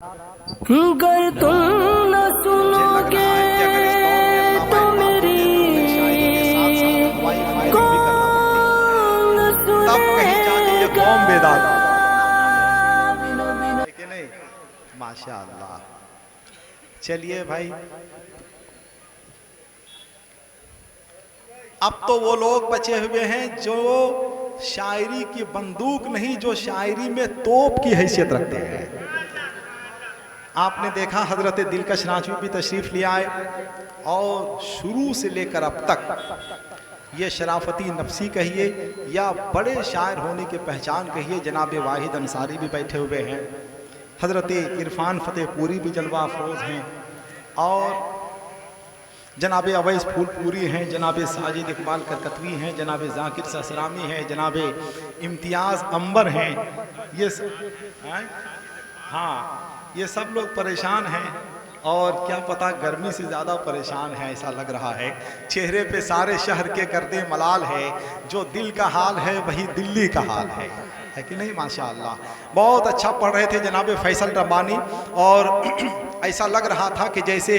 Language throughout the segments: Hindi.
अगर तुम न सुनोगे तो मेरी कौन सुनेगा। नहीं माशाअल्लाह। चलिए भाई, अब तो वो लोग बचे हुए हैं जो शायरी की बंदूक नहीं, जो शायरी में तोप की हैसियत रखते हैं। आपने देखा हजरत दिलकश नाचवी भी तशरीफ ले आए और शुरू से लेकर अब तक ये शराफती नफसी कहिए या बड़े शायर होने की पहचान कहिए, जनाब वाहिद अंसारी भी बैठे हुए हैं, हजरत इरफान फतेहपुरी भी जलवा अफरोज हैं, और जनाब अवैस फूलपुरी हैं, जनाब साजिद इकबाल करकतवी हैं, जनाब जाकिर ससरामी हैं, जनाब इम्तियाज़ अंबर हैं। ये हाँ, ये सब लोग परेशान हैं और क्या पता गर्मी से ज़्यादा परेशान है ऐसा लग रहा है। चेहरे पे सारे शहर के गर्दे मलाल है, जो दिल का हाल है वही दिल्ली का हाल है कि नहीं। माशाअल्लाह, बहुत अच्छा पढ़ रहे थे जनाब फैसल रब्बानी, और ऐसा लग रहा था कि जैसे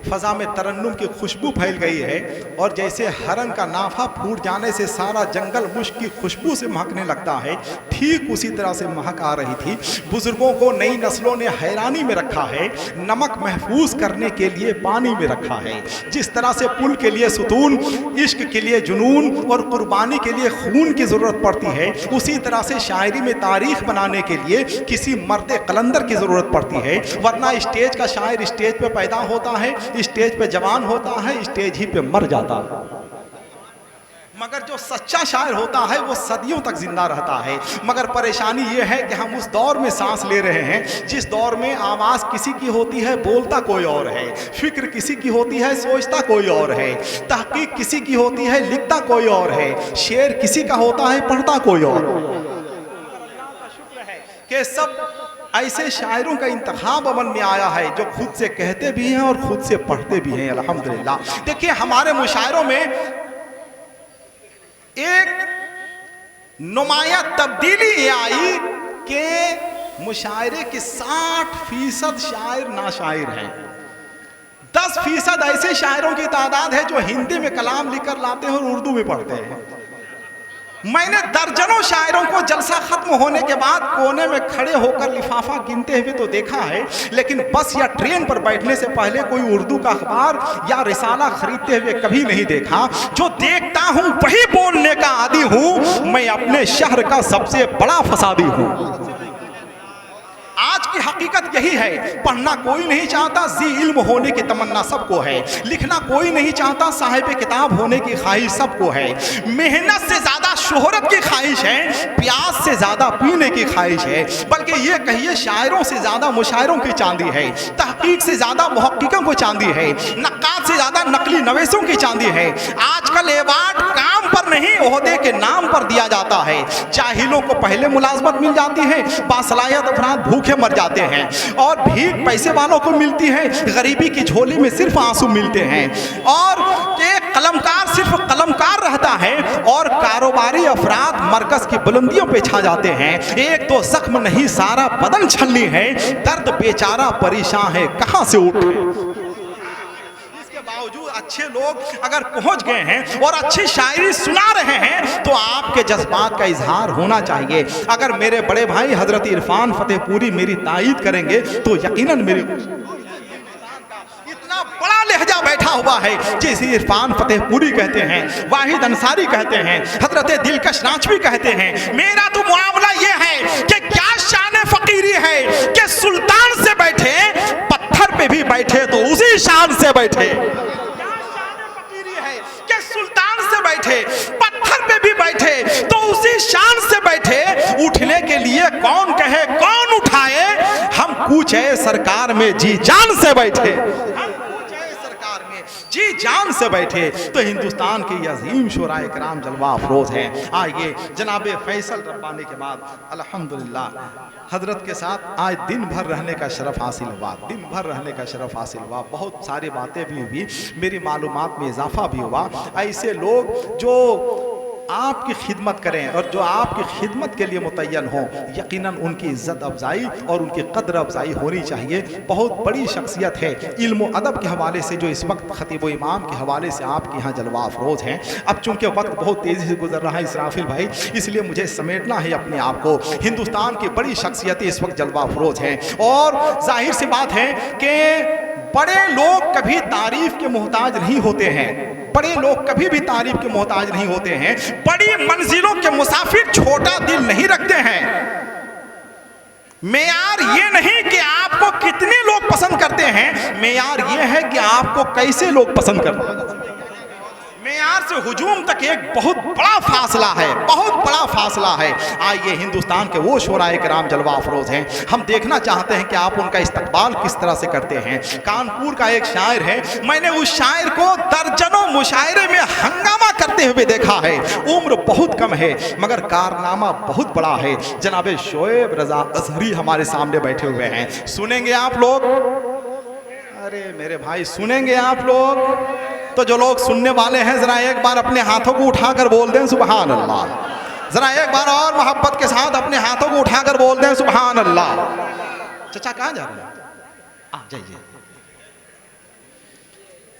फ़ज़ा में तरन्नुम की खुशबू फैल गई है, और जैसे हरन का नाफा फूट जाने से सारा जंगल मुश्क की खुशबू से महकने लगता है, ठीक उसी तरह से महक आ रही थी। बुज़ुर्गों को नई नस्लों ने हैरानी में रखा है, नमक महफूज करने के लिए पानी में रखा है। जिस तरह से पुल के लिए सुतून, इश्क के लिए जुनून और कुर्बानी के लिए खून की ज़रूरत पड़ती है, उसी तरह से शायरी में तारीख बनाने के लिए किसी मर्द कलंदर की ज़रूरत पड़ती है। वरना स्टेज का शायर स्टेज पे पैदा होता है, स्टेज पे जवान होता है, स्टेज ही पे मर जाता है, मगर जो सच्चा शायर होता है वो सदियों तक जिंदा रहता है। मगर परेशानी ये है कि हम उस दौर में सांस ले रहे हैं जिस दौर में आवाज़ किसी की होती है, बोलता कोई और है, फिक्र किसी की होती है, सोचता कोई और है, तहकीक किसी की होती है, लिखता कोई और है, शेर किसी का होता है, पढ़ता कोई और। कि सब ऐसे शायरों का इंतखाब अमल में आया है जो खुद से कहते भी हैं और खुद से पढ़ते भी हैं, अल्हम्दुलिल्लाह। देखिए हमारे मुशायरों में एक नुमाया तब्दीली ये आई कि मुशायरे के 60% शायर नाशायर हैं, 10% ऐसे शायरों की तादाद है जो हिंदी में कलाम लिखकर लाते हैं और उर्दू में पढ़ते हैं। मैंने दर्जनों शायरों को जलसा खत्म होने के बाद कोने में खड़े होकर लिफाफा गिनते हुए तो देखा है, लेकिन बस या ट्रेन पर बैठने से पहले कोई उर्दू का अखबार या रिसाला खरीदते हुए कभी नहीं देखा। जो देखता हूं वही बोलने का आदी हूं, मैं अपने शहर का सबसे बड़ा फसादी हूं। आज की हकीकत यही है, पढ़ना कोई नहीं चाहता, जी इल्म होने की तमन्ना सबको है, लिखना कोई नहीं चाहता, साहिब किताब होने की ख्वाहिश सबको है, मेहनत से ज़्यादा शोहरत की ख्वाहिश है, प्यास से ज़्यादा पीने की ख्वाहिश है, बल्कि ये कहिए शायरों से ज़्यादा मुशायरों की चांदी है, तहकीक से ज़्यादा मुहक्किकों को चांदी है, नक्काद से ज़्यादा नकली नवेसों की चांदी है। आजकल एवार्ड काम पर नहीं, ओहदे के नाम पर दिया जाता है। जाहिलों को पहले मुलाजमत मिल जाती है, बासलायत अफराद भूखे मर जाते हैं, और भीख पैसे वालों को मिलती है, गरीबी की झोली में सिर्फ आंसू मिलते हैं, और एक कलमकार सिर्फ कलमकार रहता है, और कारोबारी अफराद मरकज की बुलंदियों पे छा जाते हैं। एक तो जख्म नहीं सारा बदन छलनी है, दर्द बेचारा परेशान है कहां से उठे। बावजूद अच्छे लोग अगर पहुंच गए हैं और अच्छी शायरी सुना रहे हैं तो आपके जज्बात का इजहार होना चाहिए। अगर मेरे बड़े भाई हजरत इरफान फतेहपुरी मेरी तायीद करेंगे तो यकीनन मेरे इतना बड़ा लहजा बैठा हुआ है, जैसे इरफान फतेहपुरी कहते हैं, वाहिद अंसारी कहते हैं, हजरत दिलकश नाचवी कहते हैं। मेरा तो मामला ये है कि क्या शान फकीरी है कि सुल्तान से बैठे पत्थर पे भी बैठे तो उसी शान से बैठे। क्या शान फकीरी है कि सुल्तान से बैठे पत्थर पे भी बैठे तो उसी शान से बैठे। उठने के लिए कौन कहे कौन उठाए, हम कूचे सरकार में जी जान से बैठे, जी जान से बैठे। तो हिंदुस्तान के अजीम शुराए कराम जलवा अफरोज हैं। आइए जनाब फैसल रब्बानी के बाद अल्हम्दुलिल्लाह हजरत के साथ आज दिन भर रहने का शरफ हासिल हुआ, दिन भर रहने का शरफ हासिल हुआ। बहुत सारी बातें भी हुई, मेरी मालूमात में इजाफा भी हुआ। ऐसे लोग जो आपकी खिदमत करें और जो आपकी खिदमत के लिए मुतय्यन हो, यकीनन उनकी इज्जत अफजाई और उनकी कद्र अफजाई होनी चाहिए। बहुत बड़ी शख्सियत है इल्म अदब के हवाले से जो इस वक्त खतीब इमाम के हवाले से आपके यहाँ जलवा अफरोज हैं। अब चूंकि वक्त बहुत तेज़ी से गुजर रहा है इसराफिल भाई, इसलिए मुझे समेटना है अपने आप को। हिंदुस्तान की बड़ी शख्सियतें इस वक्त जलवा अफरोज हैं और जाहिर सी बात है कि बड़े लोग कभी तारीफ के मोहताज नहीं होते हैं, बड़े लोग कभी भी तारीफ के मोहताज नहीं होते हैं। बड़ी मंजिलों के मुसाफिर छोटा दिल नहीं रखते हैं। मेयार ये नहीं कि आपको कितने लोग पसंद करते हैं, मेयार ये है कि आपको कैसे लोग पसंद करते हैं। मेयार से हुजूम तक एक बहुत बड़ा फासला है, बहुत बड़ा फासला है। आइए हिंदुस्तान के वो शोराए किराम जलवा अफरोज हैं, हम देखना चाहते हैं कि आप उनका इस्तकबाल किस तरह से करते हैं। कानपुर का एक शायर है, मैंने उस शायर को दर्जनों मुशायरे में हंगामा करते हुए देखा है। उम्र बहुत कम है मगर कारनामा बहुत बड़ा है। जनाब शोएब रजा अजहरी हमारे सामने बैठे हुए हैं, सुनेंगे आप लोग? अरे मेरे भाई सुनेंगे आप लोग? तो जो लोग सुनने वाले हैं जरा एक बार अपने हाथों को उठाकर बोल दें सुभान अल्लाह। जरा एक बार और मोहब्बत के साथ अपने हाथों को उठाकर बोल दें सुभान अल्लाह। चचा कहाँ जा रहे हैं? आ जाइए।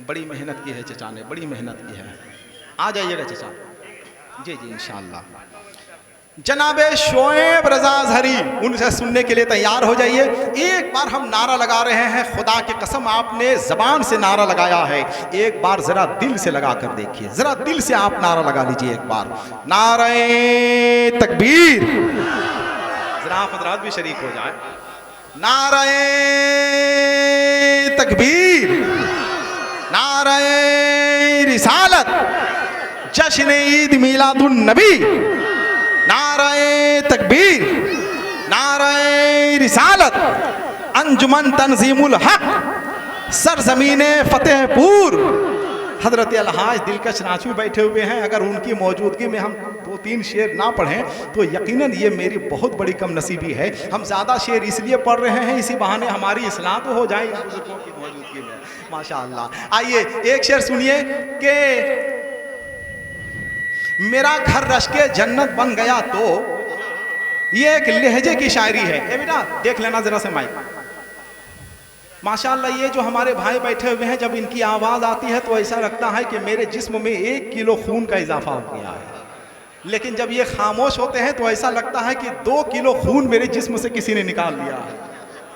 बड़ी मेहनत की है चचा ने, बड़ी मेहनत की है। आ जाइएगा चचा। जी जी इंशाअल्लाह। जनाबे शोएब रजा अजहरी, उनसे सुनने के लिए तैयार हो जाइए। एक बार हम नारा लगा रहे हैं, खुदा की कसम आपने जबान से नारा लगाया है, एक बार जरा दिल से लगा कर देखिए, जरा दिल से आप नारा लगा लीजिए एक बार। नारे तकबीर, जरा आप हजरात भी शरीक हो जाए। नारे तकबीर, नारे रिसालत, जश्न ईद मिलादुन नबी। नारे तकबीर, नारे रिसालत, अंजुमन तंजीमुल हक, सरजमीने फतेहपुर। हजरत अलहाज दिलकश नाचवी बैठे हुए हैं, अगर उनकी मौजूदगी में हम 2-3 शेर ना पढ़ें तो यकीनन ये मेरी बहुत बड़ी कम नसीबी है। हम ज़्यादा शेर इसलिए पढ़ रहे हैं, इसी बहाने हमारी इस्लाह तो हो जाए बुजुर्गों की मौजूदगी में, माशाअल्लाह। आइए एक शेर सुनिए कि मेरा घर रश के जन्नत बन गया तो, ये एक लहजे की शायरी है। ए बेटा देख लेना जरा से माइक। माशाअल्लाह ये जो हमारे भाई बैठे हुए हैं, जब इनकी आवाज़ आती है तो ऐसा लगता है कि मेरे जिस्म में 1 किलो खून का इजाफा हो गया है। लेकिन जब ये खामोश होते हैं तो ऐसा लगता है कि 2 किलो खून मेरे जिस्म से किसी ने निकाल लिया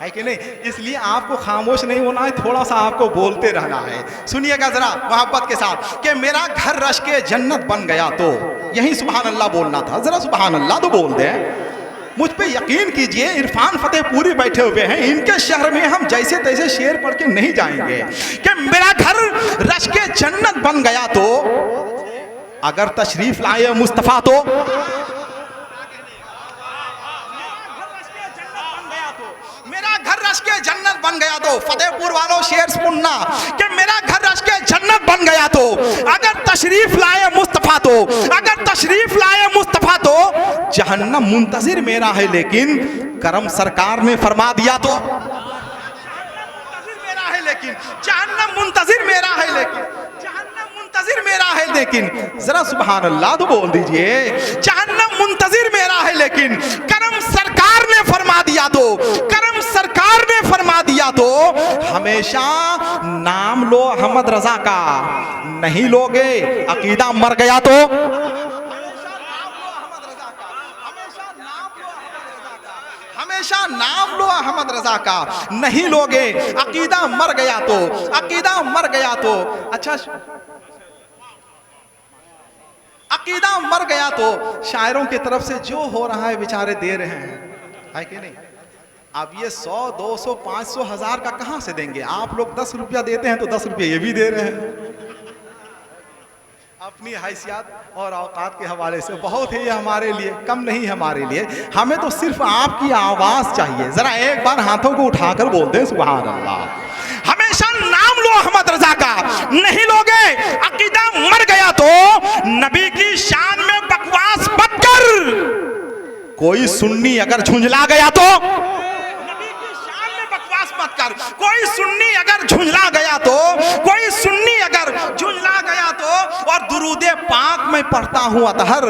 है कि नहीं? इसलिए आपको खामोश नहीं होना है, थोड़ा सा आपको बोलते रहना है। सुनिएगा जरा मोहब्बत के साथ कि मेरा घर रश के जन्नत बन गया तो, यही सुभान अल्लाह बोलना था। जरा सुभान अल्लाह तो बोल दें। मुझ पे यकीन कीजिए, इरफान फतेहपुरी बैठे हुए हैं, इनके शहर में हम जैसे तैसे शेर पढ़ के नहीं जाएंगे कि मेरा घर रश के जन्नत बन गया तो, अगर तशरीफ लाए मुस्तफ़ा तो, के जन्नत बन गया तो, फतेहपुर वालों शेर सुनना कि मेरा घर रश के जन्नत बन गया तो, अगर तशरीफ लाए मुस्तफा तो, अगर तशरीफ लाए मुस्तफा तो, जहन्नम मुंतजिर मेरा है लेकिन करम सरकार ने फरमा दिया तो, लेकिन जहन्नम मुंतजिर मेरा है लेकिन, जहन्नम मुंतजिर मेरा है लेकिन, जरा सुभान अल्लाह तो बोल दीजिए। जहन्नम मुंतजिर मेरा है लेकिन करम सरकार ने फरमा दिया तो, करम सरकार ने फरमा दिया तो, हमेशा नाम लो अहमद रजा का, नहीं लोगे अकीदा मर गया तो, हमेशा नाम लो अहमद रजा का, नहीं लोगे अकीदा मर गया तो, अकीदा मर गया तो। अच्छा अकीदा मर गया तो शायरों की तरफ से जो हो रहा है बेचारे दे रहे हैं, है कि नहीं? अब ये 100, 200, 500, 1000 का कहां से देंगे? आप लोग 10 रुपया देते हैं तो 10 रुपये ये भी दे रहे हैं। अपनी हैसियत और औकात के हवाले से बहुत ही हमारे लिए कम नहीं, हमारे लिए हमें तो सिर्फ आपकी आवाज चाहिए। जरा एक बार हाथों को उठाकर बोल दें सुभान अल्लाह। हमेशा नाम लो अहमद रजा का, नहीं लोगे अकीदा मर गया तो, नबी की शान में बकवास मत कर, कोई सुन्नी अगर झुंझला गया तो, नबी की शान में बकवास मत कर, कोई सुन्नी अगर झुंझला गया तो, कोई सुन्नी अगर झुंझला गया तो, और दुरूदे पाक मैं पढ़ता हूँ अतहर,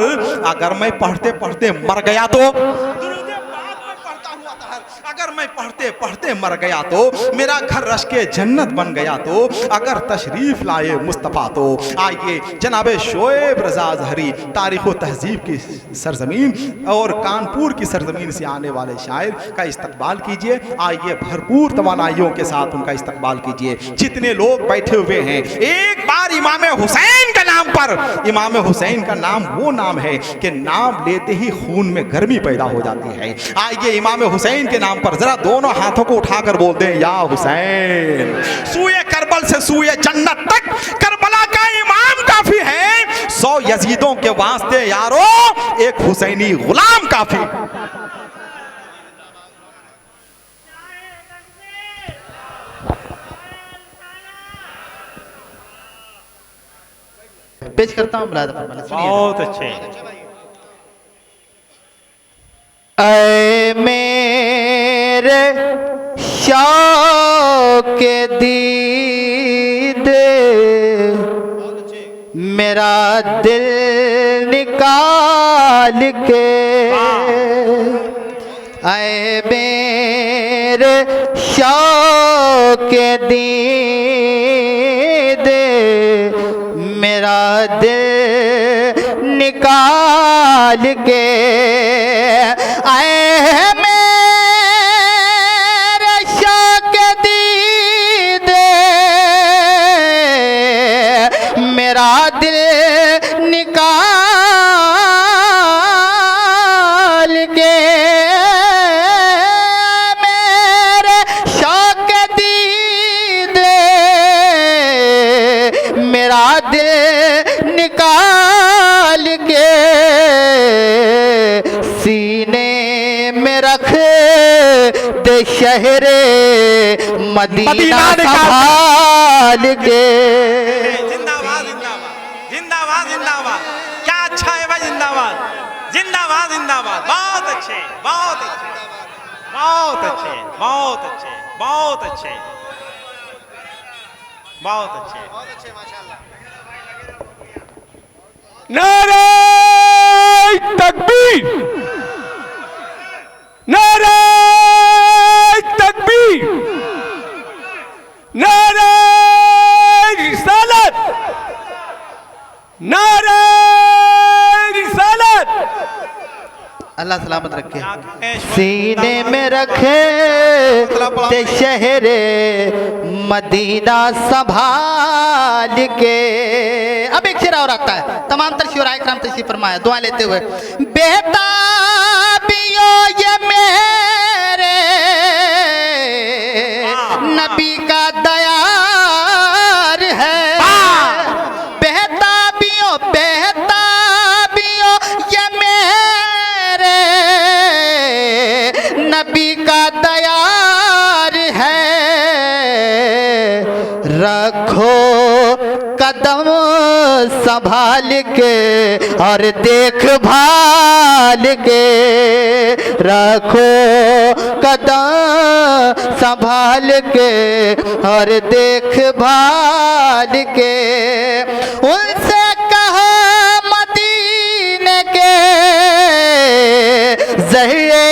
अगर मैं पढ़ते पढ़ते मर गया तो, दुरूदे पाक मैं पढ़ता हूँ अतहर, अगर मैं पढ़ते पढ़ते मर गया तो, मेरा घर रश के जन्नत बन गया तो, अगर तशरीफ लाए मुस्तफ़ा तो। आइए जनाब शोएब रज़ा ज़हरी तारीख़ व तहज़ीब की सरज़मीन और कानपुर की सरज़मीन से आने वाले शायर का इस्तकबाल कीजिए। आइए भरपूर तवानाइयों के साथ उनका इस्तकबाल कीजिए। जितने लोग बैठे हुए हैं, एक बार इमाम हुसैन का नाम पर, इमाम हुसैन का नाम वो नाम है कि नाम लेते ही खून में गर्मी पैदा हो जाती है। आइए इमाम हुसैन के नाम पर जरा दोनों हाथों को उठाकर बोल दें, या हुसैन। सूए करबल से सूए जन्नत तक करबला का इमाम काफी है, 100 यजीदों के वास्ते यारो एक हुसैनी गुलाम काफी। पेश करता हूँ मुलाज़ा फरमाना, सुनिए। बहुत अच्छे। ऐ मेरे शौक़ दीदे मेरा दिल निकाल के, ऐ मेरे शौक़ दीदे मेरा दिल निकाल के, आए मेरे शौक़ दीदे मेरा दिल निकाल के, मेरे शौक़ दीदे मेरा दिल निकाल के, सीने में रख दे शहरे मदीना संभाल के। जिंदाबाद जिंदाबाद जिंदाबाद जिंदाबाद, क्या अच्छा है भाई, जिंदाबाद जिंदाबाद जिंदाबाद। बहुत अच्छे बहुत अच्छे बहुत अच्छे बहुत अच्छे बहुत अच्छे बहुत अच्छे बहुत अच्छे माशाल्लाह। नारे तकबीर, नारे तकबीर, नारे रिसालत, नारे रिसालत। अल्लाह सलामत रखे। सीने में रखे ते शहरे मदीना संभाल के। अब एक शेर और आता है, तमाम तरशीर इकराम तशरीफ फरमाया दुआ लेते हुए। बेताबियो ये मेरे नबी का दयार है, बेताबियो बेताबियो ये मेरे नबी का दयार है, रखो कदम संभाल के और देखभाल के, रखो कदम संभाल के और देखभाल के। उनसे कहो मदीने के ज़हरे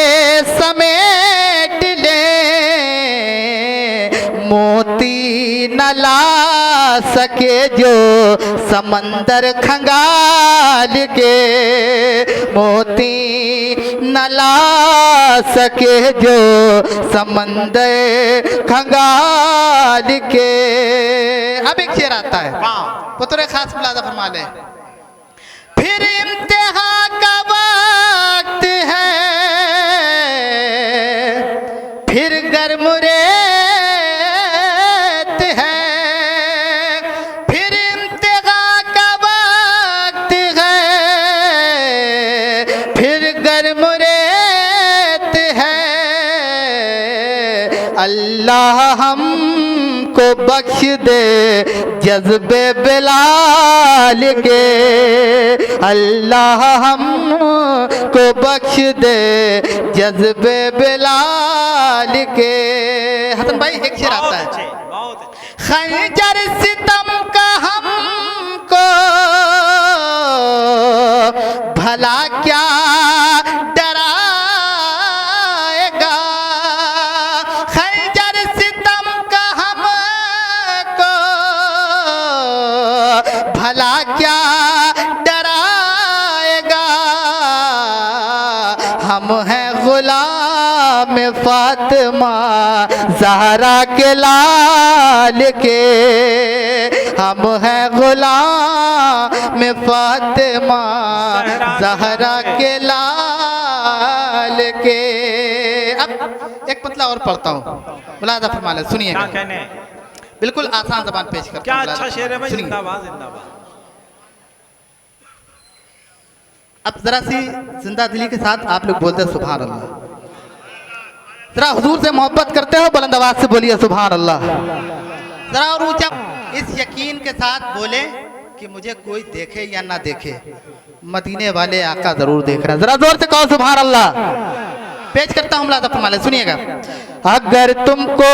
समेट ले, मोती न ला सके जो समंदर खंगाल के, मोती न ला सके जो समंदर खंगाल के। अब एक शेर आता है, पुत्रे खास मुलाज़ा फरमा ले। फिर इम्तिहान का वक्त है, फिर गर्म रेत है, फिर इम्तिहान का वक्त है, फिर गर्म रेत है। अल्लाह हमको बख्श दे जज्बे बिलाल के, अल्लाह हमको बख्श दे जज्बे बिलाल के। हसन भाई एक शेर आता है, बहुत अच्छे। खंजर सितम का हमको भला क्या डराएगा खंजर सितम का हमको, भला क्या डराएगा, हम हैं गुलाम फातिमा ज़हरा के लाल के, हम हैं गुलाम फातिमा ज़हरा के लाल के। अब एक पतला और पढ़ता हूँ, मुलाज़ा फरमा लें, सुनिएगा। क्या कहने हैं? बिल्कुल आसान ज़बान पेश करता क्या हूँ, अच्छा शेर है भाई, सुनिए। जिंदाबाद जिंदाबाद। अब जरा सी जिंदा दिली के साथ आप लोग बोलते हैं सुभान अल्लाह। जरा हुजूर से मोहब्बत करते हो, बुलंद आवाज से बोलिए सुभान अल्लाह। जरा और ऊंचा इस यकीन के साथ बोले कि मुझे कोई देखे या ना देखे, मदीने वाले आका जरूर देख रहे हैं। जरा जोर से कहो सुभान अल्लाह। पेश करता हूँ मुलाज़ा फरमा लें, सुनिएगा। अगर तुमको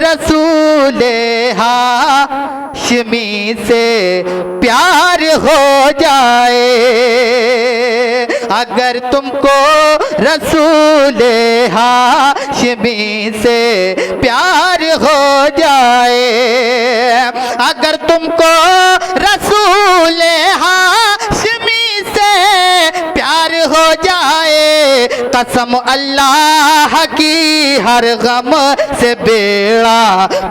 रसूले हाशमी से प्यार हो जाए, अगर तुमको रसूले हाशमी से प्यार हो जाए, अगर तुमको रसूले हाशमी से प्यार हो जाए, कसम अल्लाह की हर गम से बेड़ा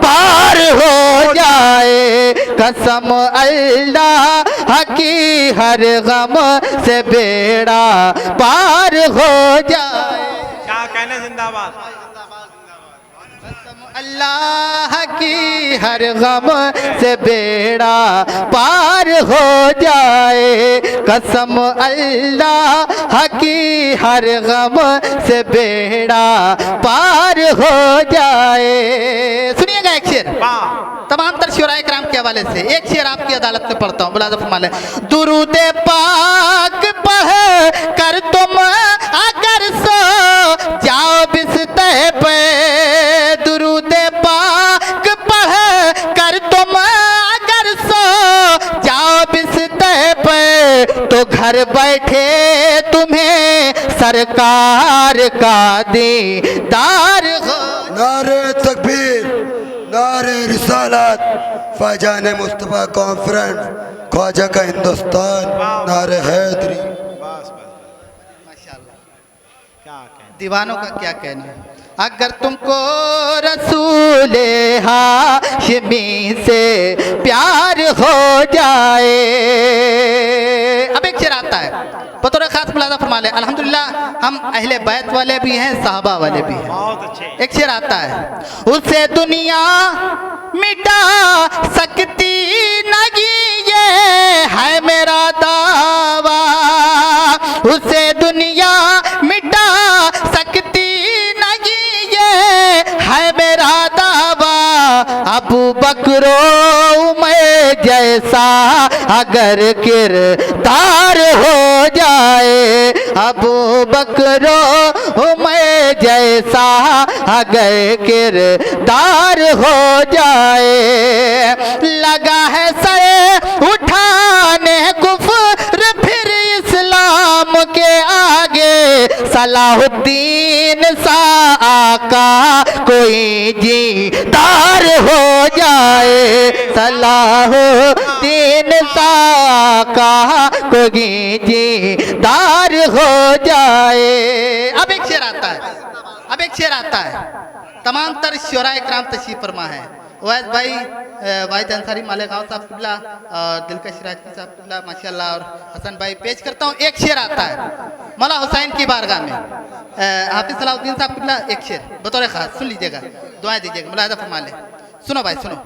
पार हो जाए, कसम अल्लाह की हर गम से बेड़ा पार हो जाए। क्या कहने जिंदाबाद। अल्लाह की हर गम से बेड़ा पार हो जाए, कसम अल्लाह की हर गम से बेड़ा पार हो जाए। सुनिएगा एक शेर तमाम तर शुराए कराम के हवाले से, एक शेर आपकी अदालत में पढ़ता हूँ, मुलाज़ा फरमा लें। दुरूद पाक पढ़ कर तुम अगर सो जाओ बिस्तर पे, दुरूद पाक पढ़ कर तुम अगर सो जाओ बिस्तर पे, तो घर बैठे तुम्हें सरकार का दीदार हो। नारे तकबीर, नारे रिसालत, फैजान मुस्तफ़ा कॉन्फ्रेंस, ख्वाजा का हिंदुस्तान, नारे हैदरी। माशाअल्लाह, क्या कहने। दीवानों का क्या कहना है। अगर तुमको रसूले हाशमी से प्यार हो जाए, अब एक शेर आता है, बतौर खास मुलाज़ा फरमा ले। अल्हम्दुलिल्लाह हम अहले बैत वाले भी हैं, साहबा वाले भी हैं। बहुत अच्छे। एक शेर आता है, उसे दुनिया मिटा सकती नहीं ये है मेरा दावा, उसे दुनिया मिटा सकती नहीं ये है मेरा दावा, अबू बकरो उमर जैसा अगर किरदार हो जाए, अबू बकरो उमर जैसा अगर किरदार हो जाए, लगा है सर उठाने कुफ्र फिर इस्लाम के आगे, सलाहुद्दीन सा आका कोई जीदार हो जाए, सलाहुद्दीन सा आका कोई जीदार हो जाए। अब एक शेर आता है, अब एक शेर आता है, तमाम तर शुराए कराम तशरीफ फरमा है। वैद भाई वाहिद अंसारी मालेगांव साहब किबला और दिलकश राजपूत साहब किबला माशाल्लाह, और हसन भाई पेश करता हूँ। एक शेर आता है मौला हुसैन की बारगाह में, हाफिज सलाहुद्दीन साहब किबला, एक शेर बतौर खास सुन लीजिएगा, दुआएं दीजिएगा, मुलाज़ा फरमा ले। सुनो भाई सुनो,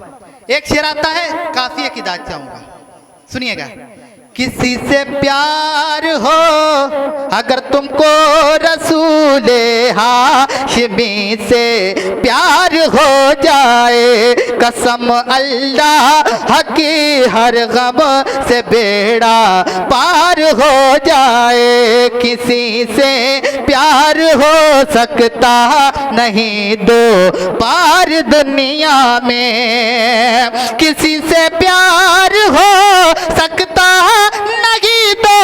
एक शेर आता है, काफिया की दाद चाहूँगा, सुनिएगा। किसी से प्यार हो अगर तुमको रसूले हाशमी से प्यार हो जाए, कसम अल्लाह की हर गम से बेड़ा पार हो जाए, किसी से प्यार हो सकता नहीं दो पार दुनिया में, किसी से प्यार हो सकता नहीं दो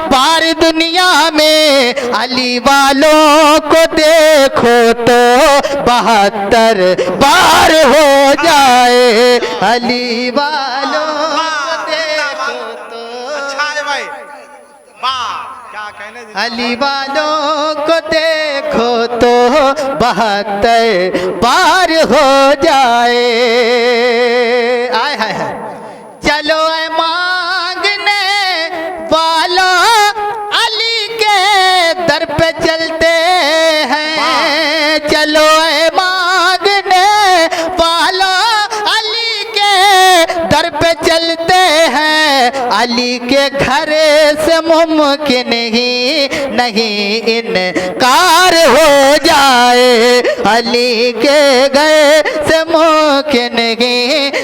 बार दुनिया में, अली वालों को देखो तो 72 बार हो जाए। अली वालों को देखो तो, अच्छा है भाई, वाह क्या कहने जिंदाबाद। अली वालों को देखो तो 72 बार हो जाए। आय हाय हाय, चलो ऐ मांगने वाला अली के दर पे चलते हैं। चलो ऐ मांगने वाला अली के दर पे चलते हैं। अली के घर से मुमकिन ही नहीं इनकार हो जाए। अली के घर से मुमकिन ही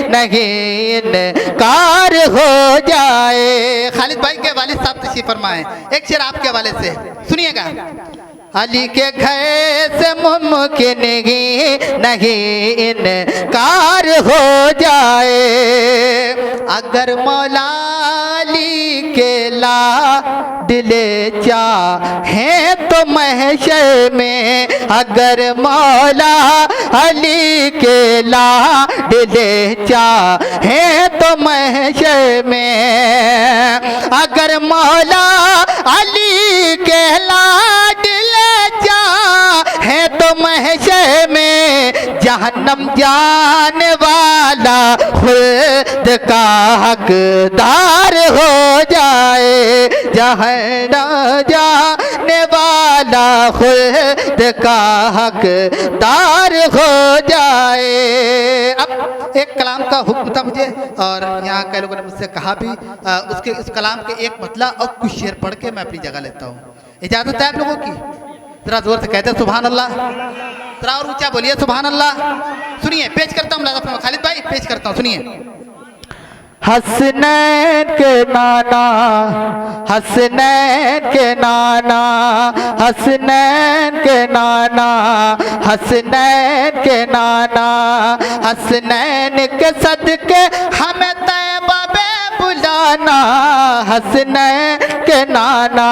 नहीं इनकार हो जाए। खालिद भाई के वालिद साहब तशरीफ फरमाएं, एक शेर आपके हवाले से सुनिएगा। अली के घर से मुमकिन ही नहीं इनकार हो जाए। अगर मौला अली के लाडले चाहें तो महशर में, अगर मौला अली के लाडले चाहें तो महशर में, अगर मौला अली के लाडले चाहे तो महशर में, जहन्नम जाने वाला खुद का हकदार हो जाए। जहन्नम जाने वाला खुद का हकदार हो जाए। अब एक कलाम का हुक्म था मुझे, और यहाँ कई लोगों ने मुझसे कहा भी, उसके उस कलाम के एक मतला और कुछ शेर पढ़ के मैं अपनी जगह लेता हूँ। इजाजत है आप लोगों की? जरा जोर से कहते हैं सुभान अल्लाह, जरा और ऊंचा बोलिए सुभान अल्लाह। सुनिए, पेश करता हूँ खालिद भाई, पेश करता हूँ, सुनिए। हसनैन के नाना, हसनैन के नाना, हसनैन के नाना, हसनैन के नाना, हसनैन के सदके हमें तैबा में बुलाना। हसनैन के नाना,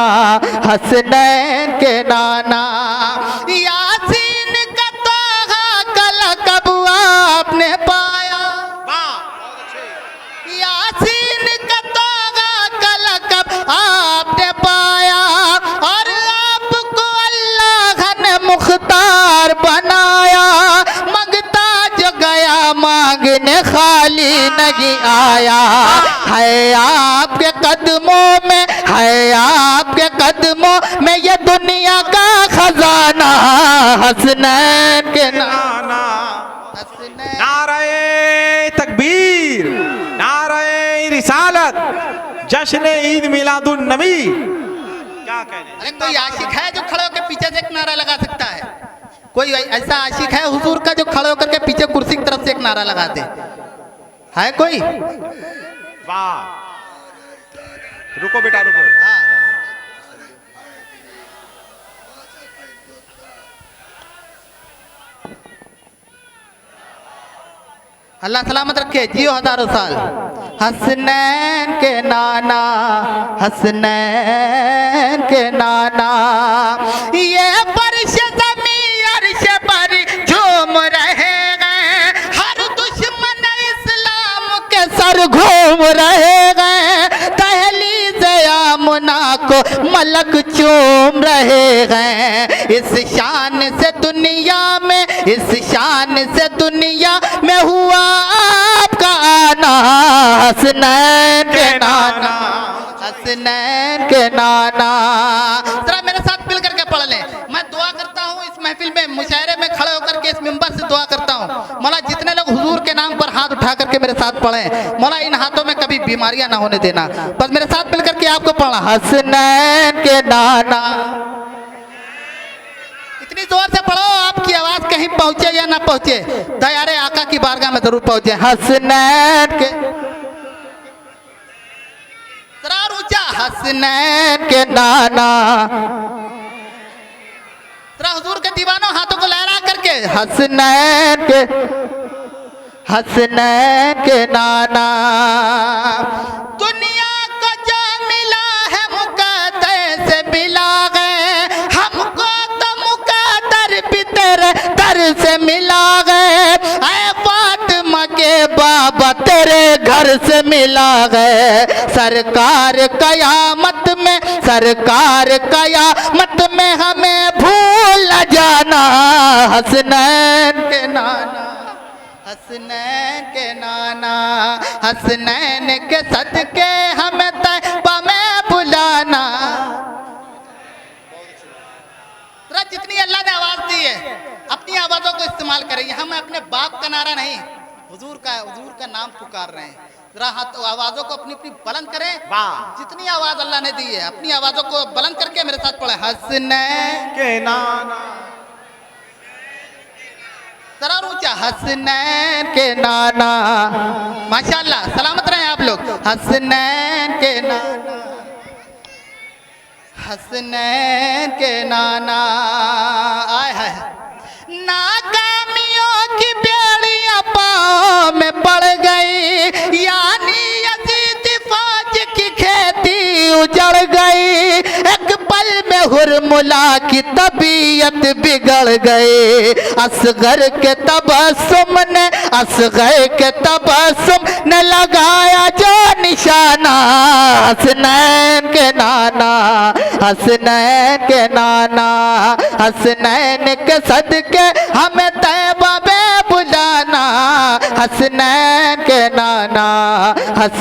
हसनैन के नाना, यासीन का तोहा कलकब आपने पाया। यासीन का तोहा कलकब आपने पाया, और आपको अल्लाह ने मुख्तार बनाया। मंगता जो गया मांगने खाली नहीं आया। है आपके कदमों में, है आपके कदमों में ये दुनिया का खजाना। हसनैन के नाना, नारे तकबीर, नारे रिसालत, जश्न ईद मिलादुन नबी। क्या कहने? अरे कोई आशिक है जो खड़े होकर पीछे से एक नारा लगा सकता है? कोई ऐसा आशिक है हुजूर का जो खड़े होकर के पीछे कुर्सी की तरफ से एक नारा लगा दे? है कोई? वाह, रुको बेटा रुको। अल्लाह सलामत रखे, जियो हजारों साल। हसनैन के नाना, हसनैन के नाना, ये फर्श ज़मीं अर्श पर झूम रहे हैं। हर दुश्मन इस्लाम के सर घूम रहे हैं। दहलीज़ आमना को मलक चूम रहे हैं। इस शान से दुनिया में, इस शान से दुनिया में हुआ आपका आना। हसनैन के नाना, हसनैन के नाना। जरा मेरे साथ मिल करके पढ़ लें। मैं दुआ करता हूँ इस महफिल में, मुशायरे में खड़े होकर के इस मिंबर से दुआ करता हूँ। मौला जितने लोग हुजूर के नाम पर हाथ उठा करके मेरे साथ पढ़ें, मौला इन हाथों में कभी बीमारियां ना होने देना। बस मेरे साथ मिल करके आपको पढ़ा, हसनैन के नाना। इतनी जोर से पढ़ो आपकी आवाज कहीं पहुंचे या ना पहुंचे, दयारे आका की बारगाह में जरूर पहुंचे। हसनैन के, जरा ऊंचा, हसनैन के नाना। जरा हुजूर के दीवानों हाथों को लहरा करके, हसनैन के, हसनैन के नाना। दुनिया को जो मिला है मुकद्दर मिला गए, हमको तो मुकद्दर भी तेरे दर से मिला गए। ऐ फातिमा के बाबा तेरे घर से मिला गए। सरकार कयामत में, सरकार कयामत में हमें भूल न जाना। हसनैन के नाना, हसनैन के नाना, हसनैन के सदके हमें तैबा में बुलाना। जितनी अल्लाह ने आवाज दी है अपनी आवाजों को इस्तेमाल करें। हम अपने बाप का नारा नहीं, हुजूर का नाम पुकार रहे हैं। जरा हाथ आवाजों को अपनी अपनी बुलंद करें। जितनी आवाज अल्लाह ने दी है अपनी आवाजों को बुलंद करके मेरे साथ पढ़े। हसनैन के नाना, जरा ऊंचा, हसनैन के नाना। माशाल्लाह, सलामत रहे आप लोग। हसनैन के नाना, हसनैन के नाना। आय है नाकामियों की बेड़ियां पाँव में पड़ गई, यानी यजीद फौज की खेती उजड़ गई। एक पल में हुरमुला की तबीयत बिगड़ गई। असगर के तबस्सुम ने, असगर के तबस्सुम ने लगाया जो निशाना। हसनैन के नाना, हसनैन के नाना, हसनैन के सदके हमें तैबा में बुलाना। हसनैन के नाना, हस